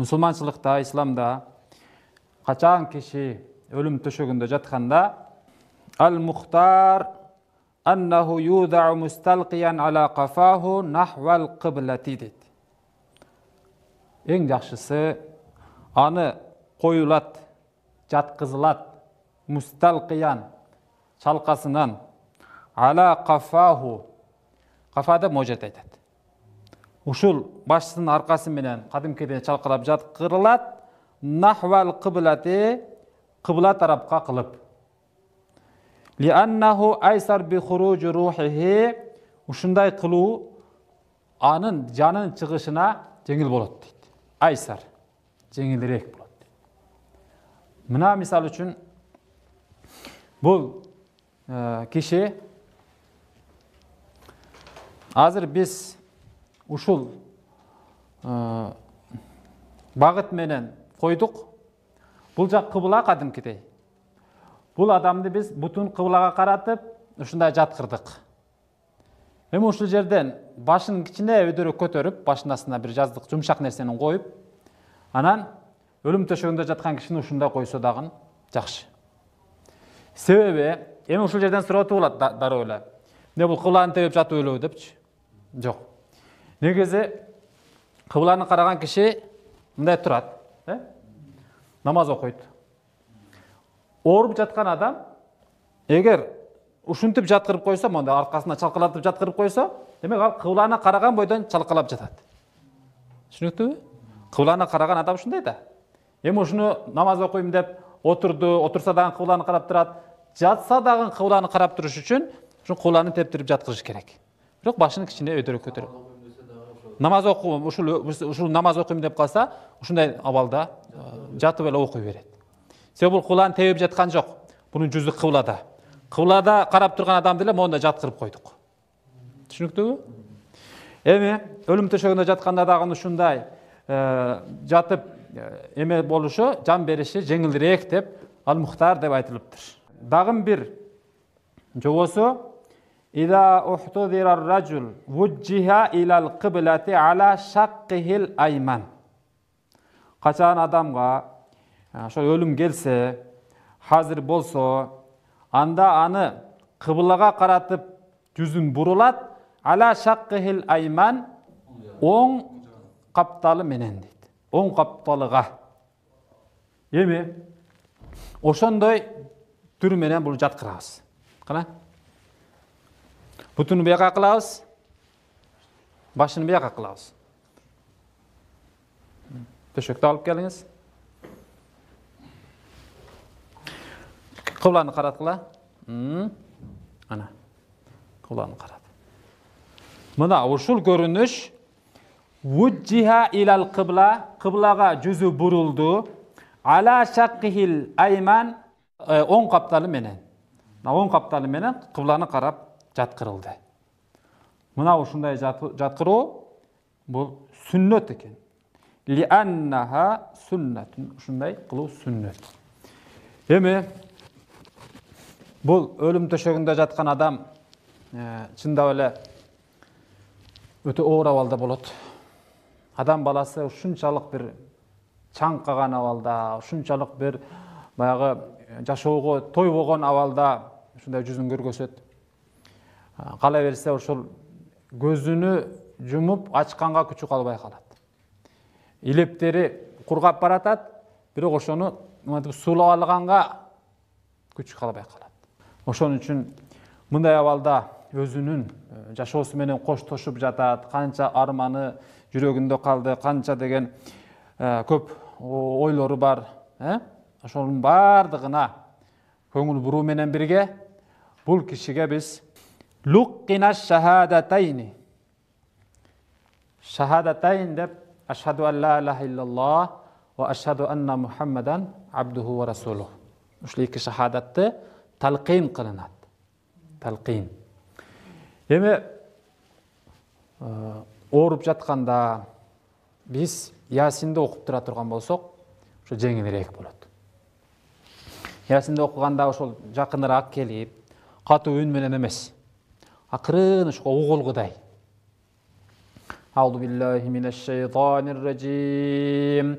Musulmançılıkta, İslamda kaçan kişi ölüm töşөгүндө жатканда al-muhtar annahu yuda'u mustalqiyan ala qafahu nahval qiblati deydi. Eң жакшысы аны коюлат, жаткызылат, mustalqiyan чалкасынан ala qafahu. Кафада может айтат. Ушул башсынын аркасы менен кадимкиден чалкалап жаткырылат, нахвал кыблати, кыбла тарапка кылып. Лианнаху айсар би хуруж рухихи, ушундай кылуу анын жанын чыгышына жеңил болот дейт. Айсар, жеңилирээк болот. Мына мисал үчүн бул киши азыр биз ушул багыт менен койдук. Бул жак кыбла кадимкидей. Бул адамды биз бутун кыблага каратып, ушундай жаткырдык. Эми ушул жерден башын кичине өйдөрөк көтөрүп, башынын астына бир жаздык жумшак нерсени коюп, анан өлүм төшөгүндө жаткан кишини ушундай койсо дагы жакшы. Себеби эми ушул жерден суроо болот дароо эле. Не бул кыбланы тебип жатып өлөбү депчи? Жок. Негизи кыбланы караган киши мындай турат, намаз окуйт. Ооруп жаткан адам эгер ушинтип жаткырып койсо, монда аркасына чалкалатып жаткырып койсо, демек ал кыбланы караган бойдон чалкалап жатат. Түшүнүктүүбү? Кыбланы караган адам ушундай да. Эми ушуну намаз окуйм деп отурду, отурса дагы кыбланы карап турат, жатса дагы кыбланы карап туруш үчүн ушул кыбланы тептирип жаткырыш керек. Бирок башын кичине өйдөрөк көтөрүп. Намаз окуйм, ушул намаз окуйм деп калса, ушундай абалда жатып эле окуй берет. Себеби бул кыбланы тебип жаткан жок. Бунун жүзү кыблада. Кыблада карап турган адамды эле монда жаткырып койдук. Түшүнүктүүбү? Эми өлүм төшөгүндө жатканда дагы ушундай жатып эме болушу, жан бериши жеңилирээк деп ал-мухтар деп айтылыптыр. Дагы бир жобосу İza uhtudira ar-racul wujjiha ila al-qiblati ala shaqqihil ayman. Качан адамга ошо өлүм келсе, hazır болсо, анда аны кыблага каратып жүзүн бурулат, ala shaqqihil ayman, оң капталы менен дейт. Оң капталыга. Эми ошондой түр менен бул жаткырабыз. Кана? Бутуну бияка кылабыз, башын бияка кылабыз. Төшөктү алып келиңиз. Кыбланы караткыла. Ана. Кыбланы карат. Мына ушул көрүнүш вujjiha ilal кыбла, кыблага жүзү бурулду. Ala shaqqihil ayman, оң капталы менен. Оң капталы менен кыбланы карап жаткырылды. Мына ушундай жаткыруу бул сүннөт экен. Лианнаха сүннатун. Ушундай кылуу сүннөт. Эми бул өлүм төшөгүндө жаткан адам чындап эле өтө оор абалда болот. Адам баласы ушунчалык бир чаңкаган абалда, ушунчалык бир баягы жашоого тойбогон абалда ушундай жүзүн көргөзөт. Кала берсе ошол көзүнү жумуп ачканга күчү калбай калат. Илептери кургап баратат, бирок ошону суулап алганга күчү калбай калат. Ошон үчүн мындай абалда өзүнүн жашоосу менен коштошуп жатат, канча арманы жүрөгүндө калды, канча деген көп ойлору бар, ошонун бардыгына көңүл буруу менен бирге бул кишиге биз Luqqina şahadatayn. Şahadatayn деп ашхаду ан ла илаха иллаллах ва ашхаду анна Muhammadan abduhu ва расулух. Ушул эки шахадатты талкин кылынат. Талкин. Эми ооруп жатканда биз Ясинди окуп тура турган болсок, ошо жеңилирээк болот. Ясинди окуганда ошол жакыныраак келип, катуу үн менен эмес, акырын ошо уголгудай Ауду биллахи минаш-шайтанир раджим.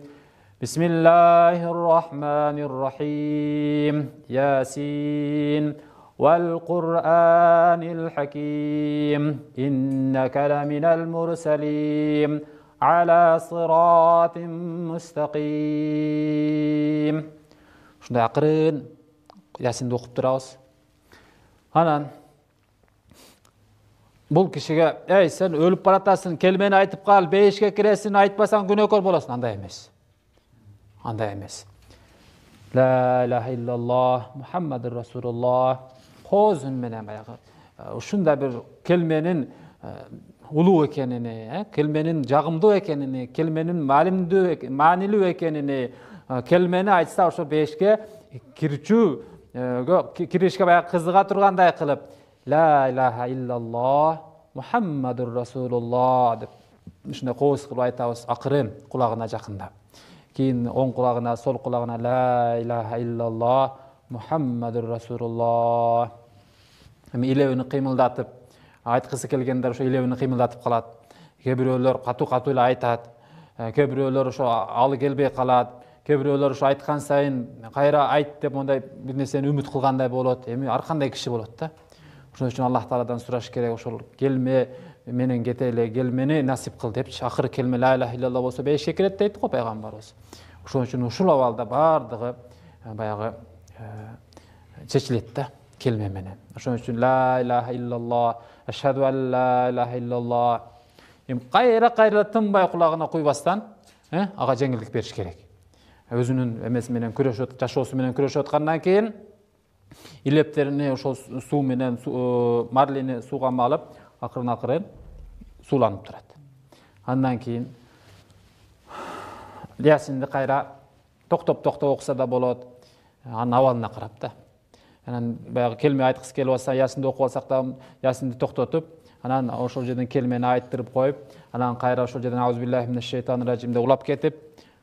Бисмиллахир-рахманир-рахим. Ясин. والقرآن الحكيم إنك لمن المرسلين على صراط مستقيم. Şunda akırın Yasin'de okup durabız. Anan bul kişiye ey sen ölüp baratasın, kelmeni aytıp kal, beyişke kiresin, aytpasan günökör bolasın. Anda emes. Anda emes. La ilahe illallah Muhammedur Resulullah. Kozun menen bayağı. Uşunda bir kelmenin ulu ekenini, kelmenin jagımdуу ekenini, kelmenin manilүү ekenini, kelmeni aytsa ошо бешке kirişke bayağı kızıga turganday kılıp La ilahe illallah Muhammedur Resulullah dep uşunda koz kılıp aytabız akырын kulağına jakında. Keyin oң kulağına, sol kulağına La ilahe illallah Muhammedur Resulullah. Илебини кыймылдатып айткысы келгендер ошо илебини кыймылдатып калат. Кээ бирөөлөр катуу эле айтат. Кээ бирөөлөр ошо алы келбей калат. Кээ бирөөлөр ошо айткан сайын кайра айт деп мондай бир нерсени үмүт кылгандай болот. Эми ар кандай киши болот да. Ошон үчүн Аллах Тааладан сураш керек, ошол келме менен кете эле, келмени насип кыл депчи. Акыры келме ла илаха илlallah болсо бейишке кирет дейт го пайгамбарыбыз. Ошон үчүн ушул абалда бардыгы баягы чечилет да. Kelme menen. Ошон үчүн la ilahe illallah, ashhadu an la ilahe illallah. Кайра тынбай кулагына куйбастан, ага жеңилдик бериш керек. Өзүнүн эмеси менен күрөшөт, жашоосу менен күрөшүп аткандан кийин илептерини ошол суу менен марлени сууга малып, акырын сууланып турат. Андан кийин Ясинди кайра токтоп окуса да болот. Анын абалына карап да. Анан баягы келме айткысы келип атса, Ясинди окуп алсак да, Ясинди токтотуп, анан ошол жерден келмени айттырып коюп, анан кайра ошол жерден ауз биллахи минаш-шайтанир раджим деп улап кетип,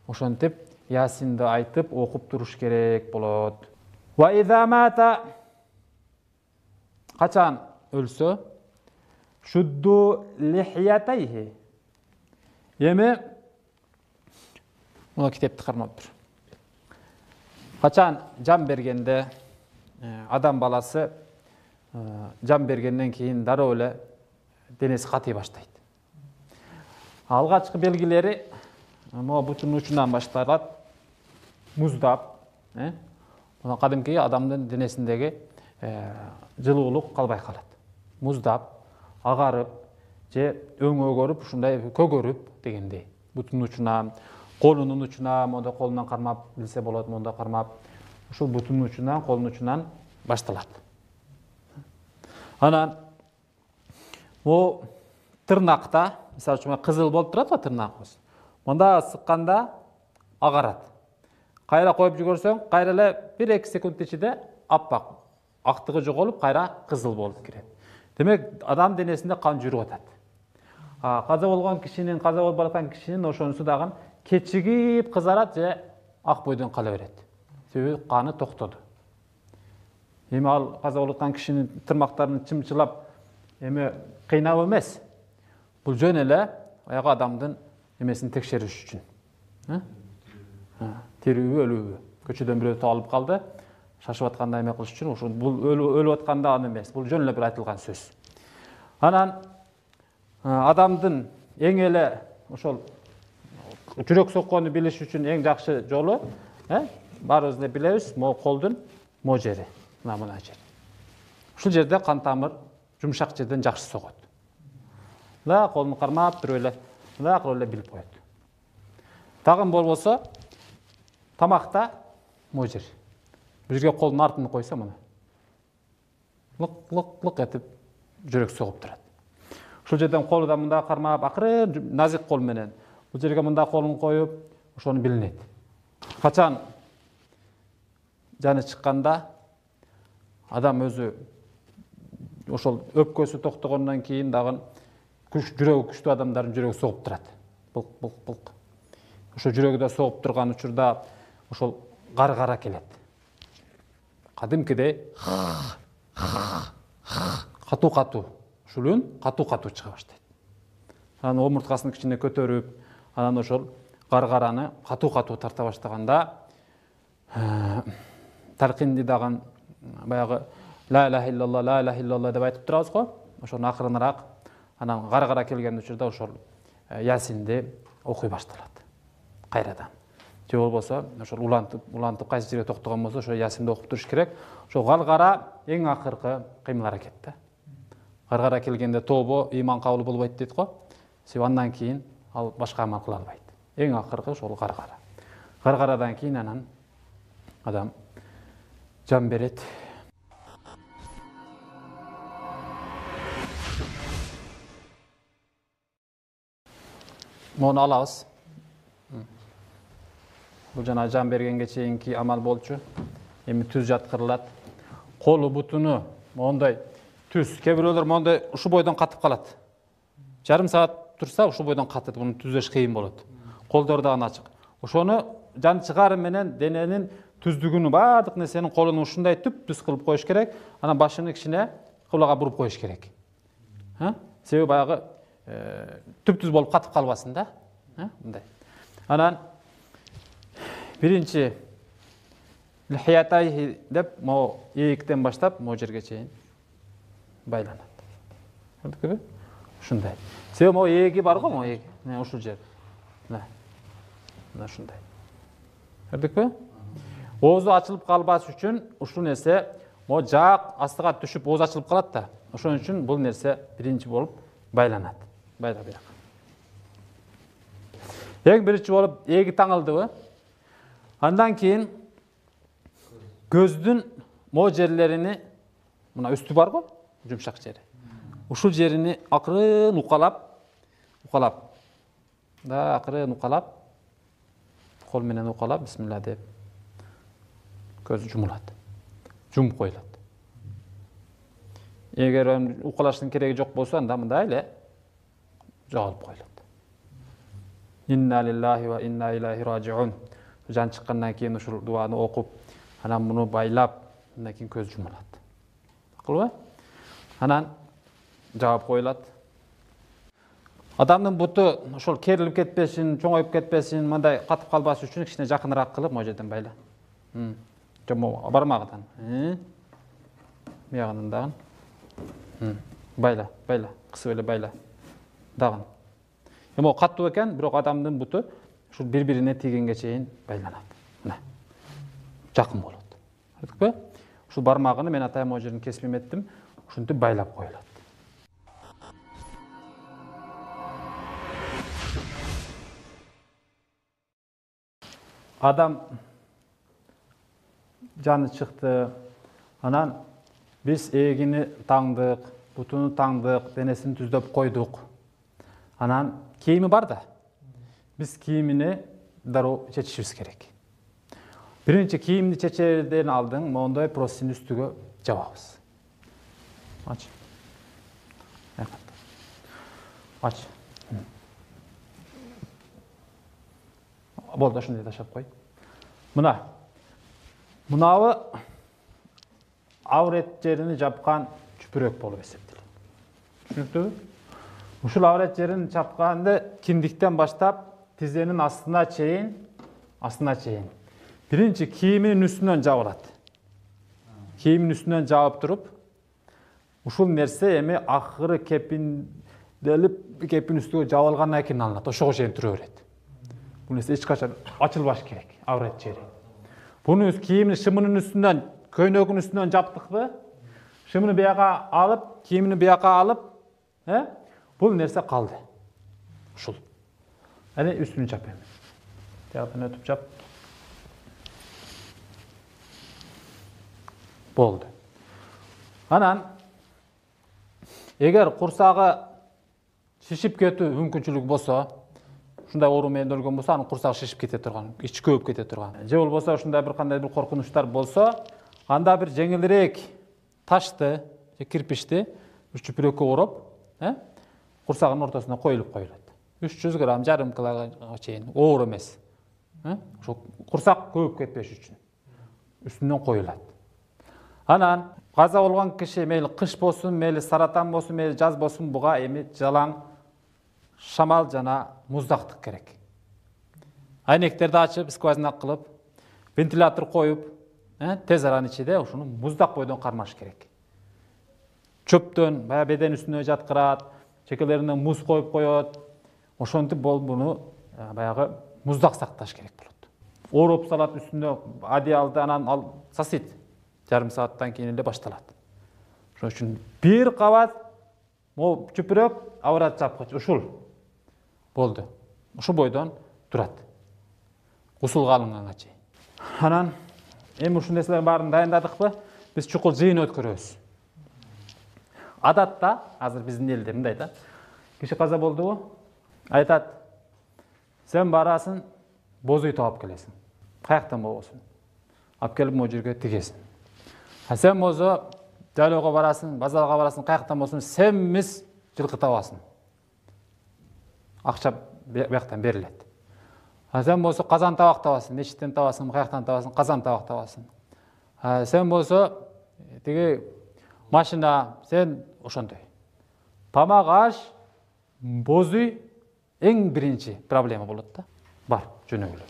ошентип Ясинди айтып окуп туруш керек болот. Ва иза мата качан өлсө, шудду лихиятайхи. Эми мына китепти кармап тур. Качан жан бергенде адам баласы жан бергенден кийин дароо эле денеси катый баштайт. Алгачкы белгилери могу бутунун учунан башталат. Муздап, мына кадимки адамдын денесиндеги жылуулук калбай калат. Муздап, агарып, же өңү өгөрүп, ушундай көгөрүп дегендей. Бутунун учунан, колунун учунан, монда колунан кармап билсе болот, монда кармап ушул бутунун учунан, колунун учунан башталат. Анан бул тырнакта, мисалы үчүн кызыл болуп турат го тырнагыбыз. Монда сыкканда агарат. Кайра коюп жүгөрсөң, кайра эле 1-2 секунд ичинде аппак, актыгы жоголуп, кайра кызыл болуп кирет. Демек, адам денесинде кан жүрүп атат. Каза болгон кишинин, каза болуп бараткан кишинин ошонусу дагы кечигип кызарат же ак бойдон кала берет. Себеби каны токтоду. Эми ал каза болуп аткан кишинин тырмактарын чымчылап эми кыйнап эмес. Бул жөн эле аяга адамдын эмесин текшериш үчүн. Тирүүбү, өлүүбү. Көчөдөн бирөө алып калды, шашып атканда эме кылыш үчүн, ошол бул өлүп атканда аны эмес. Бул жөн эле бир айтылган сөз. Анан адамдын эң эле ошол жүрөк сокконду билиш үчүн эң жакшы жолу, баарыбыз эле билебиз, могу колдун мо жери, мына жер. Ушул жерде кан тамыр жумшак жерден жакшы согот. Да колун кармап туруп эле, да кылып эле билип коет. Тагын болбосо тамакта мо жер. Бул жерге колдун артын койсо мына. Лык этип жүрөк согуп турат. Ушул жерден колу да мында кармап, акырын назик кол менен бул жерге мында колун коюп, ошону билинет. Качан жаны чыкканда адам өзү ошол өпкөсү токтогондон кийин дагы жүрөгү күчтүү адамдардын жүрөгү согуп турат. Булк. Ошо жүрөгү да согуп турган учурда ошол гар-гара келет. Кадимкидей катуу, ушул үн катуу чыга баштайт. анан омурткасын кичине көтөрүп, анан ошол гаргараны катуу тарта баштаганда талкинди дагы баягы ла илаха иллалла деп айтып турабыз го. Ошону акырыныраак анан гаргара келген учурда ошол Ясинди окуй башталат кайрадан. Же болбосо ошол улантып кайсы жерге токтогон болсо ошо Ясинди окуп туруш керек. Ошо гаргара эң акыркы кыймыл аракет да. Гаргара келгенде тобо ыйман кабыл болбойт дейт го. Себеби андан кийин ал башка амал кыла албайт. Эң акыркы ошол гаргара. Гаргарадан кийин анан адам жан берет. Мону алабыз. Бул жана жан бергенге чейинки амал болчу. Эми түз жаткырылат. Колу бутуну мондай түз. Кээ бирөөлөр мондай ушу бойдон катып калат. Жарым саат турса ушу бойдон катат. Муну түзөш кыйын болот. Колдор дагы ачык. Ошону жан чыгары менен дененин түздүгүнү баардык нерсенин колуну ушундай түз кылып коюш керек. Анан башыны кичине кыблага буруп коюш керек. Себеби баягы түз болуп катып калбасын да. Мындай. Анан биринчи лихиятайхи деп могу ийиктен баштап могу жерге чейин байланат. Көрдүкпү? Ушундай. Себеби могу ийиги бар го, могу ийиги. Ушул жер. Мына ушундай. Көрдүкпү? Оозу ачылып калбаш үчүн ушул нерсе могу жаак астыга түшүп ооз ачылып калат да. Ошон үчүн бул нерсе биринчи болуп байланат. Байла бияка. Эң биринчи болуп эги таңылдыбы? Андан кийин көздүн могу жерлерини, мына үстү бар го, жумшак жери. Ушул жерини акырын укалап, да акырын укалап, кол менен укалап, бисмилла деп көз жумулат. Жумуп коюлат. Эгер укалаштын кереги жок болсо, анда мындай эле жоголуп коюлат. Инна лиллахи ва инна илайхи ражиун. Жан чыккандан кийин ушул дуаны окуп, анан муну байлап, андан кийин көз жумулат. Акылбы? Анан жаап коюлат. Адамдын буту ошол керилип кетпесин, чоңоюп кетпесин, мындай катып калбаш үчүн кичине жакыныраак кылып, могу жерден байла. Жомо бармагыдан. Биягынан дагы. Байла, кысып эле байла. Дагы. Эми каттуу экен, бирок адамдын буту ушул бири-бирине тийгенге чейин байланат. Мына. Жакын болот. Көрдүкпү? Ушул бармагыны мен атайм могу жерин кесип эметтим, ушинтип байлап коюлат. Адам жаны чыкты. Анан биз эгини таңдык, бутуну таңдык, денесин түздөп койдук. Анан кийими бар да. Биз кийимини дароо чечишибиз керек. Биринчи кийимди чечерден алдын моундай простынын үстүгө жабабыз. Ач. Ач. Болду, ошондой ташап кой. Мынабы аврет жерини жапкан чүпүрөк болуп эсептелет. Түшүнүктүүбү? Ушул аврет жерин чапканды киндиктен баштап тизенин астына чейин. Биринчи кийиминин үстүнөн жабылат. Кийиминин үстүнөн жабып туруп, ушул нерсе эми акыры кепинделип, кепин үстүгө жабылгандан кийин алынат. Ошого чейин тура берет. Бул нерсе эч качан ачылбаш керек, аврет жери. Буну кийимин шымынын үстүнөн, көйнөгүнүн үстүнөн жаптыкпы? Шымыны бияка алып, кийимини бияка алып, бул нерсе калды. Ушул. Эне үстүнү жап эми. Тияктан өтүп жап. Болду. Анан эгер курсагы шишип кетүү мүмкүнчүлүгү болсо, ушундай оору менен өлгөн болсо, анын курсагы шишип кете турган, ичи көбүп кете турган. Же болбосо ушундай бир кандай бир коркунучтар болсо, анда бир жеңилирээк ташты, же кирпичти бир чүпүрөккө ороп, курсагынын ортосуна коюлуп коюлат. 300 грамм, жарым килограммга чейин, оор эмес. Ошо курсак көбүп кетпеш үчүн үстүнөн коюлат. Анан каза болгон киши мейли кыш болсун, мейли саратан болсун, мейли жаз болсун, буга эми жалаң шамал жана муздактык керек. Айнектерди ачып, сквозняк кылып, вентилятор коюп, тез аранын ичинде ушуну муздак бойдон кармаш керек. Чөптөн баягы беден үстүнө жаткырат, чекелерине муз коюп коет. Ошентип буну баягы муздак сакташ керек болот. Ороп салат үстүнө одеялды, анан ал сасыйт. Жарым сааттан кийин эле башталат. Ошон үчүн бир кабат могу чүпүрөк авырат жапкыч ушул болду. Ушу бойдон турат. Гусулга алынганга чейин. Анан эми ушул нерселердин баарын дайындадыкпы? Биз чукул жыйын өткөрөбүз. Адатта азыр биздин элде мындай да. Киши каза болдубу? Айтат: "Сен барасың, боз үй таап келесиң. Каяктан болбосун. Алып келип могу жерге тигесиң. Сен болсо жайлоого барасың, базарга барасың, каяктан болсун, сен эмес жылкы табасың. Акча бияктан берилет. Сен болсо казан табак табасың, мечиттен табасың, каяктан табасың, казан табак табасың. Сен болсо тиги машина, сен ошондой. Тамак аш, боз үй эң биринчи проблема болот да. Бар, жөнөкүлө.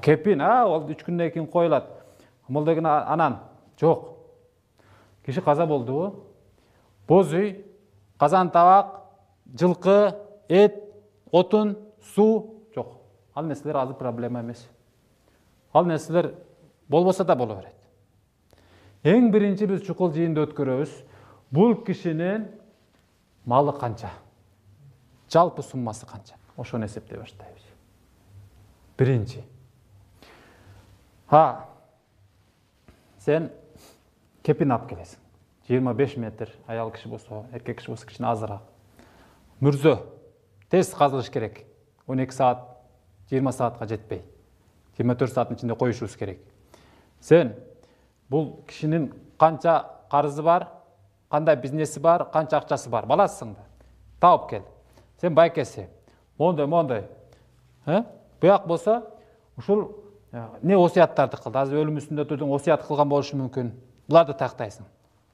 Кепин, ол 3 күндөн кийин коюлат. Бул деген анан жок. Киши каза болдубу? Боз үй, казан табак, жылкы, эт, отун, суу жок. Ал нерселер азыр проблема эмес. Ал нерселер болбосо да боло берет. Эң биринчи биз чукул жыйынды өткөрөбүз. Бул кишинин малы канча? Жалпы суммасы канча? Ошону эсептей баштайбыз. Биринчи. Сен кепин алып келесиң. 25 метр, аял киши болсо, эркек киши болсо кичине азыраак. Мүрзө тез казылыш керек. 12 саат, 20 саатка жетпей. 24 сааттын ичинде коюшубуз керек. Сен бул кишинин канча карызы бар, кандай бизнеси бар, канча акчасы бар, баласың да. Таап кел. Сен байкеси. Мондой. Буяк болсо ушул не осуяттарды кылды. Азыр өлүм үстүндө турдуң, осуят кылган болушу мүмкүн. Буларды тактайсың.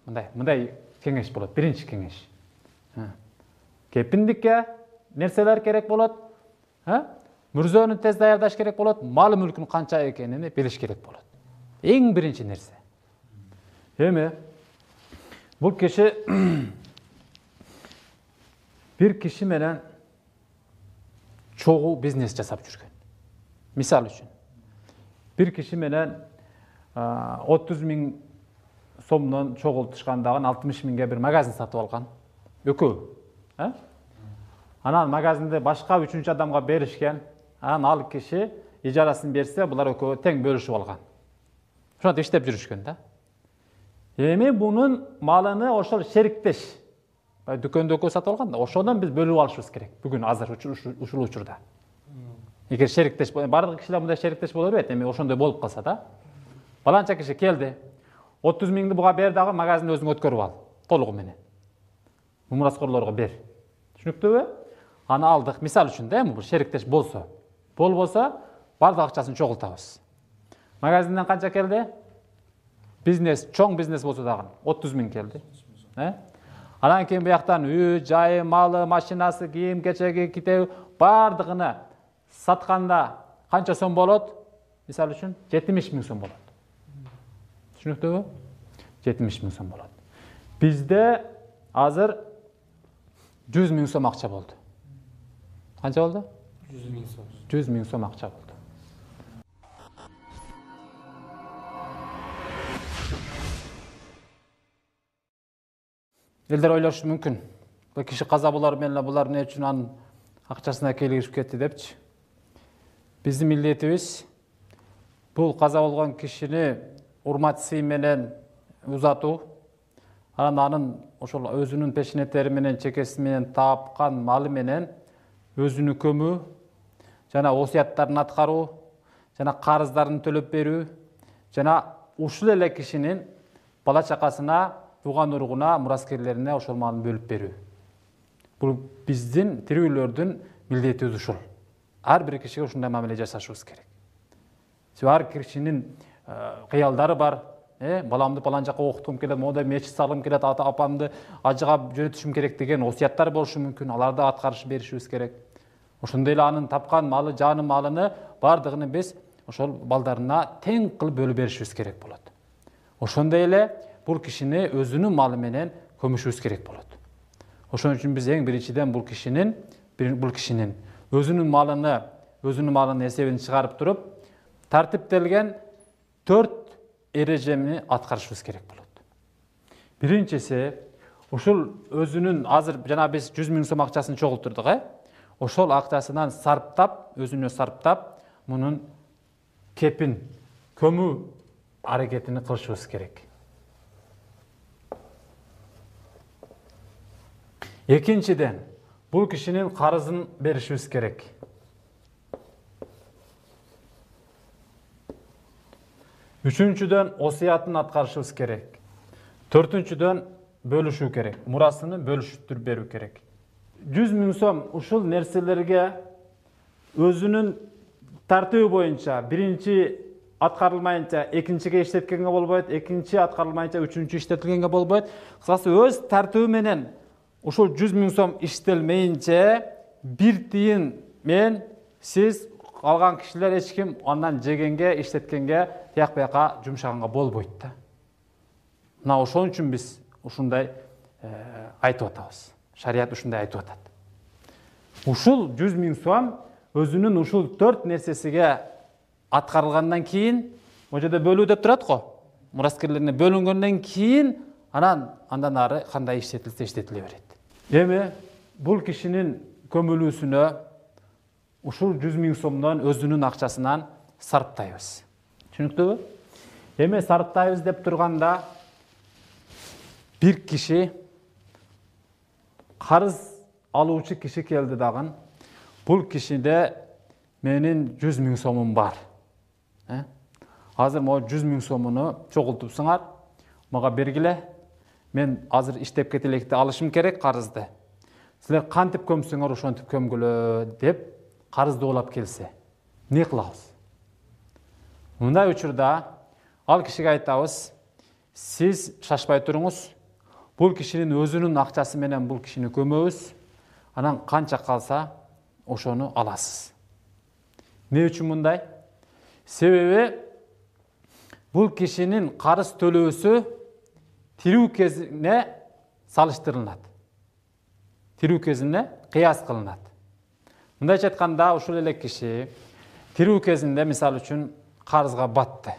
Мындай кеңеш болот. Биринчи кеңеш. Кепиндикке нерселер керек болот. Мүрзөнү тез даярдаш керек болот. Малы мүлкүн канча экенин билиш керек болот. Эң биринчи нерсе. Эми бул киши бир киши менен чогуу бизнес жасап жүргөн. Мисал үчүн, бир киши менен 30 000 сомдон чогултушкандагы 60 000ге бир магазин сатып алган. Экөө. Анан магазинди башка 3-чү адамга беришкен. Анан ал киши ижарасын берсе, булар экөө тең бөлүшүп алган. Ошентип иштеп жүрүшкөн да. Эми бунун малыны ошол шериктеш дүкөндө экөө сатып алган да, ошодон биз бөлүп алышыбыз керек. Бүгүн азыр ушул учурда. Эгер шериктеш, бардык кишилер мындай шериктеш боло берет, эми ошондой болуп калса да. Баланча киши келди. 30 000ди буга бер дагы магазинди өзүң өткөрүп ал. Толугу менен. Мураскорлорго бер. Түшүнүктүүбү? Аны алдык. Мисал үчүн да, бул шериктеш болсо. Болбосо, бардык акчасын чогултабыз. Магазинден канча келди? Бизнес, чоң бизнес болсо дагы 30 000 келди. Анан кийин буяктан үй, жайы, малы, машинасы, кийим, кечеги, китеби бардыгына сатканда канча сом болот? Мисал үчүн 70 000 сом болот. Түшүнүктүүбү? 70 000 сом болот. Бизде азыр 100 000 сом акча болду. Канча болду? 100 000 сом. 100 000 сом акча болду. Элдер ойлошу мүмкүн. Бул киши каза болор менен булар эмне үчүн анын акчасына келишип кетти депчи. Биздин милдетибиз бул каза болгон кишини урмат сый менен узатуу, анан ошол өзүнүн пешенеттери менен, чекеси менен тапкан малы менен өзүнү көмүү, жана осуяттарын аткаруу, жана карыздарын төлөп берүү, жана ушул эле кишинин бала чакасына, тууган уругуна, мураскерлерине ошол малын бөлүп берүү. Бул биздин тирүүлөрдүн милдетибиз ушул. Ар бир кишиге ушундай мамиле жасашыбыз керек. Ар кишинин кыялдары бар, баламды палан жака окуткум келет, моундай мечит салгым келет, ата апамды ажыга жөнөтүшүм керек деген осуяттар болушу мүмкүн. Аларды аткарыш беришибиз керек. Ошондой эле анын тапкан малы, жаны малыны бардыгын биз ошол балдарына тең кылып бөлүп беришибиз керек болот. Ошондой эле бул кишини өзүнүн малы менен көмүшүбүз керек болот. Ошон үчүн биз эң биринчиден бул кишинин өзүнүн малынын эсебин чыгарып туруп, тартиптелген 4 эрежени аткарышыбыз керек болот. Биринчиси, ушул өзүнүн азыр жана биз 100 000 сом акчасын чогултурдук, ошол акчасынан сарптап, өзүнө сарптап, мунун кепин көмүү аракетини кылышыбыз керек. Экинчиден, бул кишинин карызын беришибиз керек. Үчүнчүдөн, осуятын аткарышыбыз керек. Төртүнчүдөн, бөлүшүү керек. Мурасыны бөлүшүп берүү керек. 100 000 сом ушул нерселерге өзүнүн тартыгы боюнча биринчи аткарылмайынча экинчиге иштеткенге болбойт, экинчи аткарылмайынча үчүнчү иштетилгенге болбойт. Кысасы өз тартыгы менен ушул 100 000 сом иштелмейинче бир тыйын мен сиз калган кишилер эч ким андан жегенге, иштеткенге, тияк бияка жумшаганга болбойт да. Мына ошон үчүн биз ушундай айтып атабыз. Шарият ушундай айтып атат. Ушул 100 000 сом өзүнүн ушул 4 нерсесиге аткарылгандан кийин, о жерде бөлүү деп турат го. Мураскерлерине бөлүнгөндөн кийин андан ары кандай иштетилсе иштетиле берет. Эми бул кишинин көмүлүүсүнө ушул 100 000 сомдон өзүнүн акчасынан сарптайбыз. Түшүнүктүүбү? Эми сарптайбыз деп турганда бир киши карыз алуучу киши келди дагы. Бул кишиде менин 100 000 сомум бар. Азыр могу 100 000 сомуну чогултупсуңар, мага бергиле. Мен азыр иштеп кетелекти, алышым керек карызды. Силер кантип көмсөңөр ошентип көмгүлө деп карызды улап келсе, не кылабыз? Мындай учурда ал кишиге айтабыз, сиз шашпай туруңуз, бул кишинин өзүнүн акчасы менен бул кишини көмөбүз, анан канча калса ошону аласыз. Не үчүн мындай? Себеби бул кишинин карыз төлөөсү тирүү кезине салыштырылат. Тирүү кезине кыяс кылынат. Мындайча айтканда, ушул эле киши тирүү кезинде мисалы үчүн карызга батты.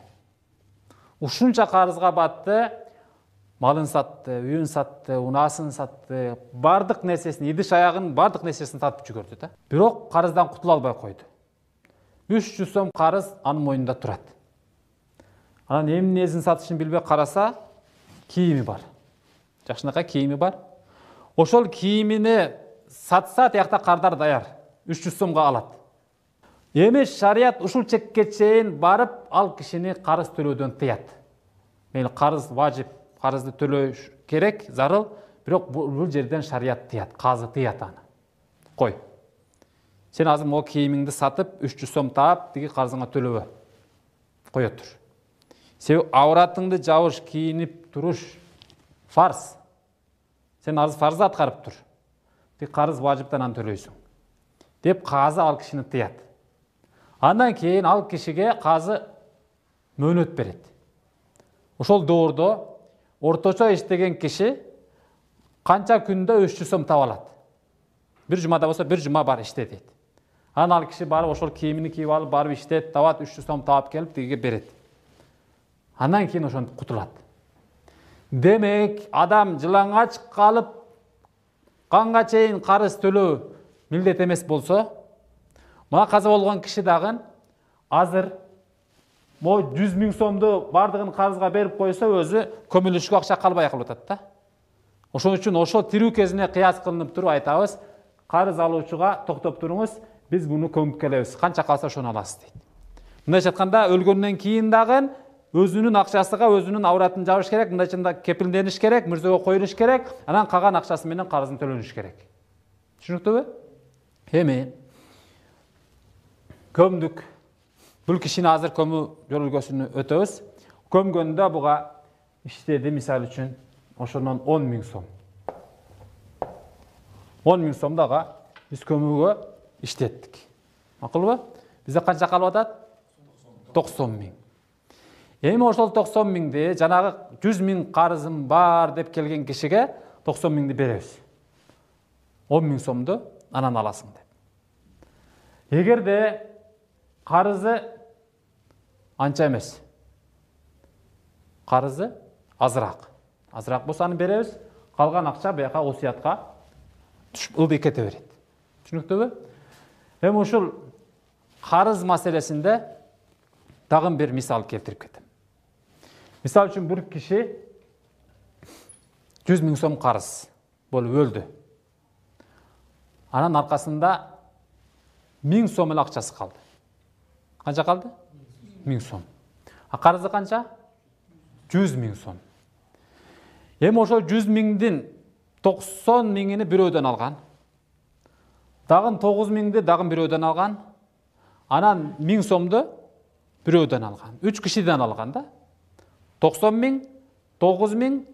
Ушунча карызга батты, малын сатты, үйүн сатты, унаасын сатты, бардык нерсесин, идиш аягын бардык нерсесин сатып жүгөрдү да. Бирок карыздан кутула албай койду. 300 сом карыз анын мойнунда турат. Анан эмнесин сатышын билбей караса, кийими бар. Жакшынакай кийими бар. Ошол кийимини сатса, тиякта кардар даяр. 300 сомго алат. Эми шарият ушул чекке чейин барып, ал кишини карыз төлөөдөн тыят. Мейли карыз важип, карызды төлөө керек, зарыл, бирок бул жерден шарият тыят, казы тыят аны. Кой. Сен азыр могу кийимиңди сатып, 300 сом таап, тиги карызыңа төлөбө. Кое тур. Себеби ауратыңды жабыш, кийинип туруш фарз. Сен азыр фарзды аткарып тур. Тиги карыз важиптан аны төлөйсүң. Деп казы ал кишини тыят. Андан кийин ал кишиге казы мөөнөт берет. Ошол доордо орточо иштеген киши канча күндө 300 сом таба алат. Бир жумада болсо бир жума бар иште дейт. Анан ал киши барып ошол кийимини кийип алып, барып иштеп, табат 300 сом таап келип тигиге берет. Андан кийин ошентип кутулат. Демек, адам жылаңач калып канга чейин карыз төлөө милдет эмес болсо, мына каза болгон киши дагы азыр 100 000 сомду бардыгын карызга берип койсо, өзү көмүлүшкө акча калбай калып атат да. Ошон үчүн ошо тирүү кезине кыяс кылынып туруп айтабыз, карыз алуучуга токтоп туруңуз, биз буну көмүп келебиз, канча калса ошону аласыз дейт. Мындайча айтканда, өлгөндөн кийин дагы өзүнүн акчасыга өзүнүн авратын жабыш керек, мындайча кепилдениш керек, мүрзөгө коюлуш керек, анан калган акчасы менен карызын төлөнүш керек. Түшүнүктүүбү? Эми көмдүк. Бул кишини азыр көмүү жөрөлгөсүнү өтөбүз. Көмгөндө буга иштеди, мисалы үчүн ошондон 10 000 сом. 10 000 сомду ага биз көмүүгө иштеттик. Макулбу? Бизде канча калып атат? 90 000. Эми ошол 90 000ди жанагы 100 000 карызым бар деп келген кишиге 90 000ди беребиз. 10 000 сомду анан аласың деп. Эгерде карызы анча эмес, карызы азыраак болсо аны беребиз, калган акча бияка осуятка түшүп ылдый кете берет. Түшүнүктүүбү? Эми ушул карыз маселесинде дагы бир мисал келтирип кетем. Мисал үчүн бир киши 100 000 сом карыз болуп өлдү. Анан аркасында 1000 сом эле акчасы калды. Канча калды? 1000 сом. А карызы канча? 100 000 сом. Эми ошол 100 000дин 90 000-ини бирөөдөн алган. Дагы 9 000ди дагы бирөөдөн алган. Анан 1000 сомду бирөөдөн алган. 3 кишиден алган да. 90 000, 9 000,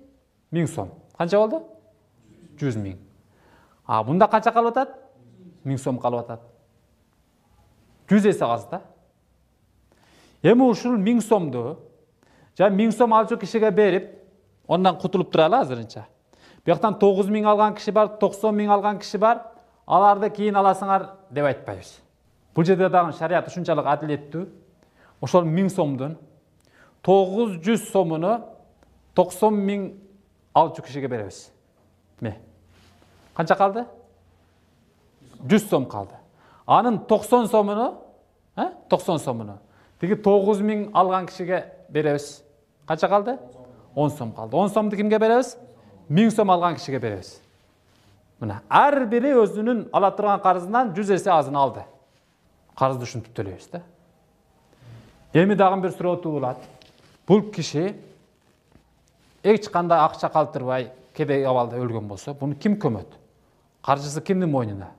1000 сом. Канча болду? 100 000. А мында канча калып атат? 1000 сом калып атат. 100 эсе аз да. Эми ушул 1000 сомду жана 1000 сом алчу кишиге берип, ондан кутулуп туралы азырынча. Бияктан 9 000 алган киши бар, 90 000 алган киши бар. Аларды кийин аласыңар деп айтпайбыз. Бул жерде дагы шарият ушунчалык адилеттүү. Ошол 1000 сомдун 900 сомуну 90 000 алчу кишиге беребиз. Канча калды? 100 сом калды. Анын 90 сомуну, тиги 9 000 алган кишиге беребиз. Канча калды? 10 сом калды. 10 сомду кимге беребиз? 1000 сом алган кишиге беребиз. Мына ар бири өзүнүн ала турган карызынан 100 эсе азын алды. Карызды ушинтип төлөйбүз да. Эми дагы бир суроо туулат. Бул киши эч кандай акча калтырбай кедей абалда өлгөн болсо, буну ким көмөт? Каржысы кимдин мойнуна?